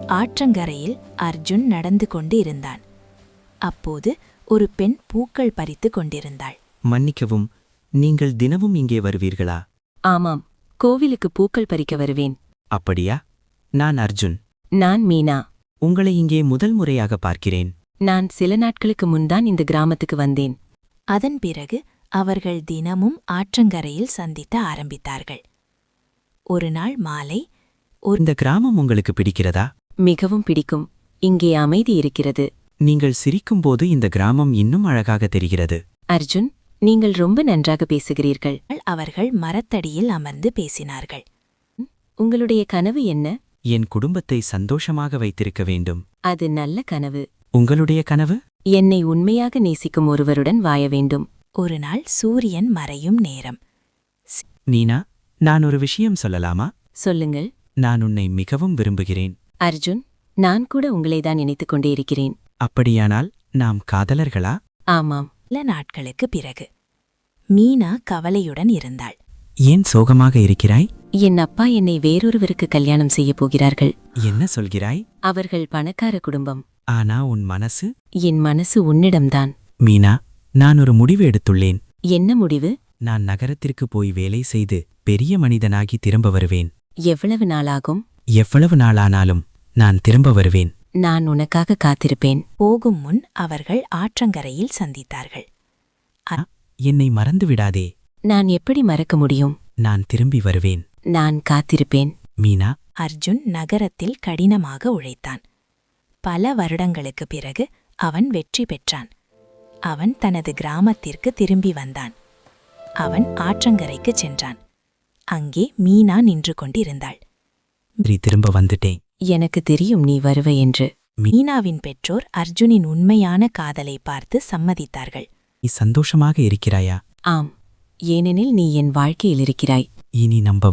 ஆற்றங்கரையில் அர்ஜுன் நடந்து கொண்டு இருந்தான். அப்போது ஒரு பெண் பூக்கள் பறித்து கொண்டிருந்தாள். மன்னிக்கவும், நீங்கள் தினமும் இங்கே வருவீர்களா? ஆமாம், கோவிலுக்கு பூக்கள் பறிக்க வருவேன். அப்படியா? நான் அர்ஜுன். நான் மீனா. உங்களை இங்கே முதல் முறையாக பார்க்கிறேன். நான் சில நாட்களுக்கு முன்தான் இந்த கிராமத்துக்கு வந்தேன். அதன் பிறகு அவர்கள் தினமும் ஆற்றங்கரையில் சந்தித்த ஆரம்பித்தார்கள். ஒரு நாள் மாலை இந்த கிராமம் உங்களுக்கு பிடிக்கிறதா? மிகவும் பிடிக்கும். இங்கே அமைதி இருக்கிறது. நீங்கள் சிரிக்கும்போது இந்த கிராமம் இன்னும் அழகாக தெரிகிறது. அர்ஜுன், நீங்கள் ரொம்ப நன்றாக பேசுகிறீர்கள். அவர்கள் மரத்தடியில் அமர்ந்து பேசினார்கள். உங்களுடைய கனவு என்ன? என் குடும்பத்தை சந்தோஷமாக வைத்திருக்க வேண்டும். அது நல்ல கனவு. உங்களுடைய கனவு? என்னை உண்மையாக நேசிக்கும் ஒருவருடன் வாழ வேண்டும். ஒரு நாள் சூரியன் மறையும் நேரம். நீனா, நான் ஒரு விஷயம் சொல்லலாமா? சொல்லுங்கள். நான் உன்னை மிகவும் விரும்புகிறேன். அர்ஜுன், நான் கூட உங்களைதான் நினைத்துக் கொண்டே இருக்கிறேன். அப்படியானால் நாம் காதலர்களா? ஆமாம். சில நாட்களுக்கு பிறகு மீனா கவலையுடன் இருந்தாள். ஏன் சோகமாக இருக்கிறாய்? என் அப்பா என்னை வேறொருவருக்கு கல்யாணம் செய்யப் போகிறார்கள். என்ன சொல்கிறாய்? அவர்கள் பணக்கார குடும்பம். ஆனா உன் மனசு? என் மனசு உன்னிடம்தான். மீனா, நான் ஒரு முடிவு எடுத்துள்ளேன். என்ன முடிவு? நான் நகரத்திற்கு போய் வேலை செய்து பெரிய மனிதனாகி திரும்ப வருவேன். எவ்வளவு நாளாகும்? எவ்வளவு நாளானாலும் நான் திரும்ப வருவேன். நான் உனக்காக காத்திருப்பேன். போகும் முன் அவர்கள் ஆற்றங்கரையில் சந்தித்தார்கள். என்னை மறந்துவிடாதே. நான் எப்படி மறக்க முடியும்? நான் திரும்பி வருவேன். நான் காத்திருப்பேன். மீனா. அர்ஜுன் நகரத்தில் கடினமாக உழைத்தான். பல வருடங்களுக்கு பிறகு அவன் வெற்றி பெற்றான். அவன் தனது கிராமத்திற்கு திரும்பி வந்தான். அவன் ஆற்றங்கரைக்கு சென்றான். அங்கே மீனா நின்று கொண்டிருந்தாள். திரும்ப வந்துட்டேன். எனக்கு தெரியும் நீ வருவ என்று. மீனாவின் பெற்றோர் அர்ஜுனின் உண்மையான காதலை பார்த்து சம்மதித்தார்கள். நீ சந்தோஷமாக இருக்கிறாயா? ஆம், ஏனெனில் நீ என் வாழ்க்கையில் இருக்கிறாய். இனி நம்ப